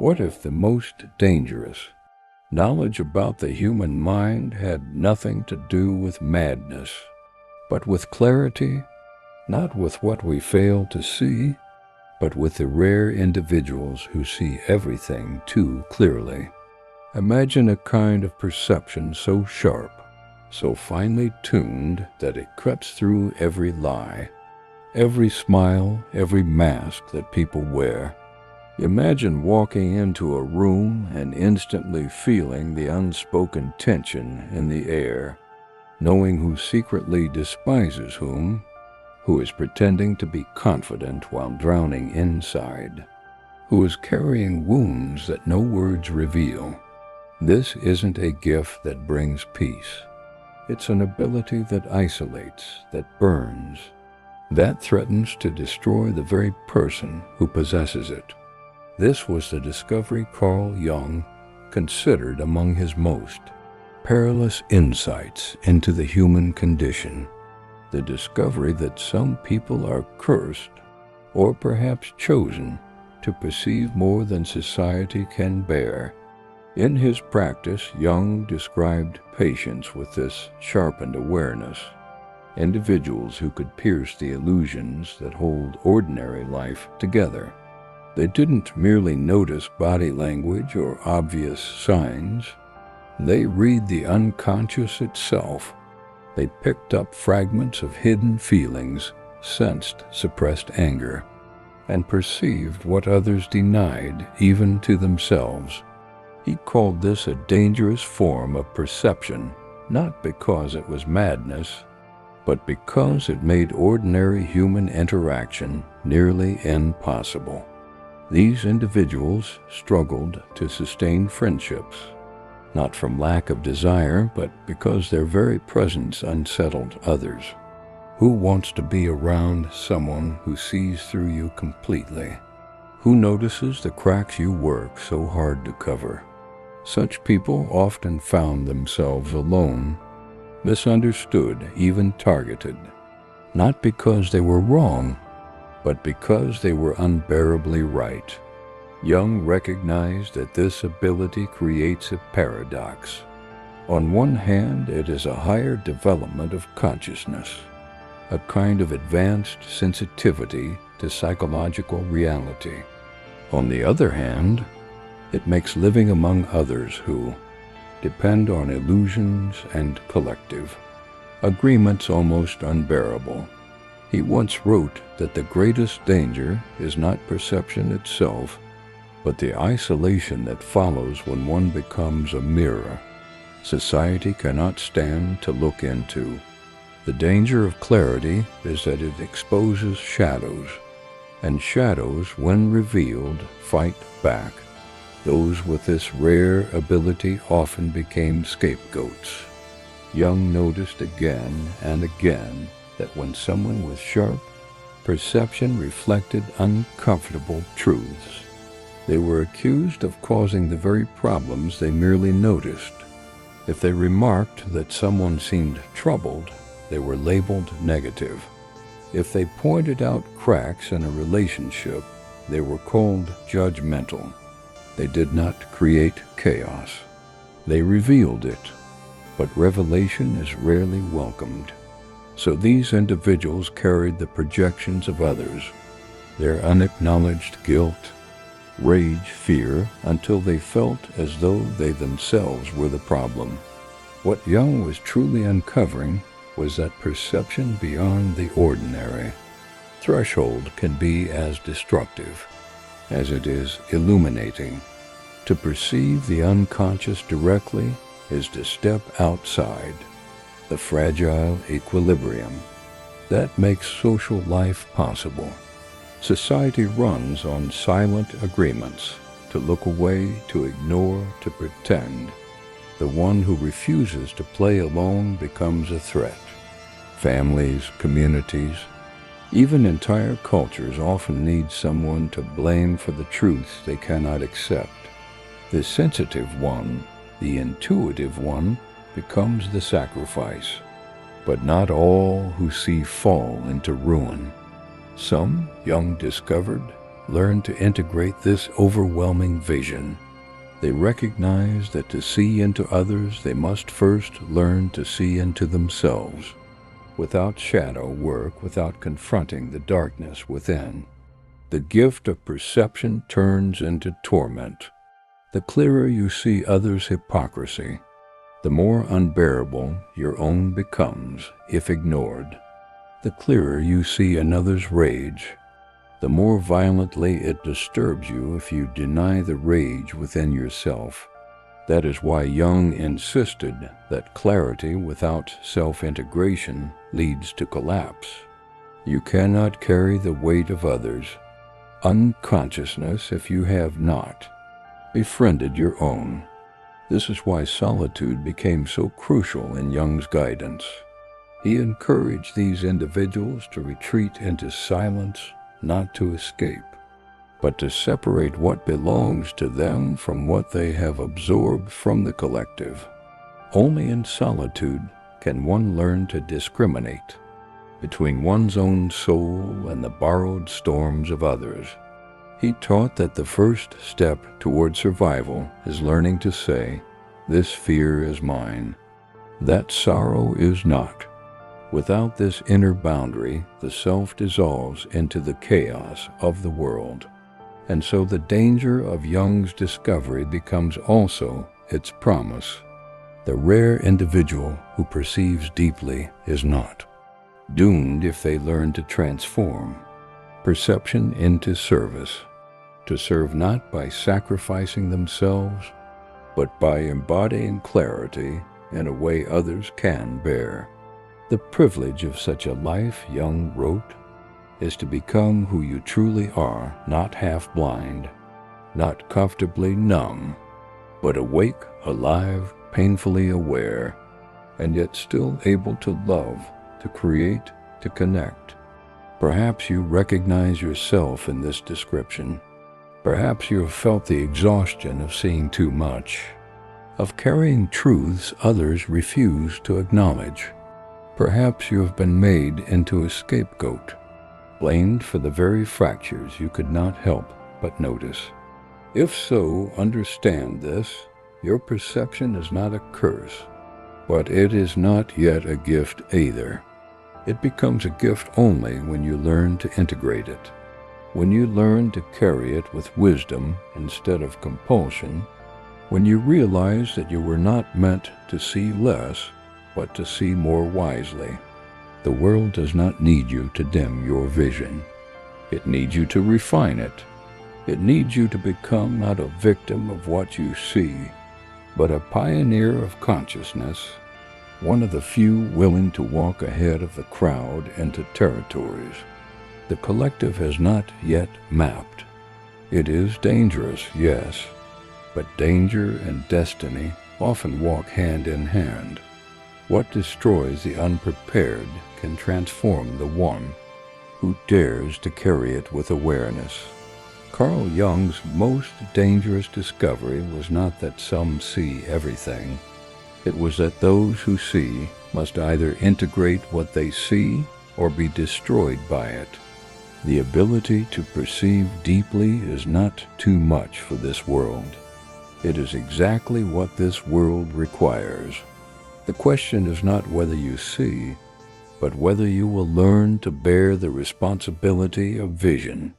What if the most dangerous knowledge about the human mind had nothing to do with madness, but with clarity, not with what we fail to see, but with the rare individuals who see everything too clearly? Imagine a kind of perception so sharp, so finely tuned that it cuts through every lie, every smile, every mask that people wear. Imagine walking into a room and instantly feeling the unspoken tension in the air, knowing who secretly despises whom, who is pretending to be confident while drowning inside, who is carrying wounds that no words reveal. This isn't a gift that brings peace. It's an ability that isolates, that burns, that threatens to destroy the very person who possesses it. This was the discovery Carl Jung considered among his most perilous insights into the human condition. The discovery that some people are cursed, or perhaps chosen, to perceive more than society can bear. In his practice, Jung described patients with this sharpened awareness, individuals who could pierce the illusions that hold ordinary life together. They didn't merely notice body language or obvious signs. They read the unconscious itself. They picked up fragments of hidden feelings, sensed suppressed anger, and perceived what others denied even to themselves. He called this a dangerous form of perception, not because it was madness, but because it made ordinary human interaction nearly impossible. These individuals struggled to sustain friendships, not from lack of desire, but because their very presence unsettled others. Who wants to be around someone who sees through you completely, who notices the cracks you work so hard to cover? Such people often found themselves alone, misunderstood, even targeted, not because they were wrong, but because they were unbearably right. Jung recognized that this ability creates a paradox. On one hand, it is a higher development of consciousness, a kind of advanced sensitivity to psychological reality. On the other hand, it makes living among others who depend on illusions and collective agreements almost unbearable. He once wrote that the greatest danger is not perception itself, but the isolation that follows when one becomes a mirror society cannot stand to look into. The danger of clarity is that it exposes shadows, and shadows, when revealed, fight back. Those with this rare ability often became scapegoats. Jung noticed again and again that when someone was sharp, perception reflected uncomfortable truths. They were accused of causing the very problems they merely noticed. If they remarked that someone seemed troubled, they were labeled negative. If they pointed out cracks in a relationship, they were called judgmental. They did not create chaos. They revealed it, but revelation is rarely welcomed. So these individuals carried the projections of others, their unacknowledged guilt, rage, fear, until they felt as though they themselves were the problem. What Jung was truly uncovering was that perception beyond the ordinary threshold can be as destructive as it is illuminating. To perceive the unconscious directly is to step outside the fragile equilibrium that makes social life possible. Society runs on silent agreements: to look away, to ignore, to pretend. The one who refuses to play along becomes a threat. Families, communities, even entire cultures often need someone to blame for the truths they cannot accept. The sensitive one, the intuitive one, becomes the sacrifice. But not all who see fall into ruin. Some, Jung discovered, learn to integrate this overwhelming vision. They recognize that to see into others, they must first learn to see into themselves. Without shadow work, without confronting the darkness within, the gift of perception turns into torment. The clearer you see others' hypocrisy, the more unbearable your own becomes if ignored. The clearer you see another's rage, the more violently it disturbs you if you deny the rage within yourself. That is why Jung insisted that clarity without self-integration leads to collapse. You cannot carry the weight of others' unconsciousness if you have not befriended your own. This is why solitude became so crucial in Jung's guidance. He encouraged these individuals to retreat into silence, not to escape, but to separate what belongs to them from what they have absorbed from the collective. Only in solitude can one learn to discriminate between one's own soul and the borrowed storms of others. He taught that the first step toward survival is learning to say, "This fear is mine. That sorrow is not." Without this inner boundary, the self dissolves into the chaos of the world. And so the danger of Jung's discovery becomes also its promise. The rare individual who perceives deeply is not doomed if they learn to transform perception into service, to serve not by sacrificing themselves, but by embodying clarity in a way others can bear. The privilege of such a life, Jung wrote, is to become who you truly are, not half blind, not comfortably numb, but awake, alive, painfully aware, and yet still able to love, to create, to connect. Perhaps you recognize yourself in this description. Perhaps you have felt the exhaustion of seeing too much, of carrying truths others refuse to acknowledge. Perhaps you have been made into a scapegoat, blamed for the very fractures you could not help but notice. If so, understand this: your perception is not a curse, but it is not yet a gift either. It becomes a gift only when you learn to integrate it, when you learn to carry it with wisdom instead of compulsion, when you realize that you were not meant to see less, but to see more wisely. The world does not need you to dim your vision. It needs you to refine it. It needs you to become not a victim of what you see, but a pioneer of consciousness, one of the few willing to walk ahead of the crowd into territories the collective has not yet mapped. It is dangerous, yes, but danger and destiny often walk hand in hand. What destroys the unprepared can transform the one who dares to carry it with awareness. Carl Jung's most dangerous discovery was not that some see everything. It was that those who see must either integrate what they see or be destroyed by it. The ability to perceive deeply is not too much for this world. It is exactly what this world requires. The question is not whether you see, but whether you will learn to bear the responsibility of vision.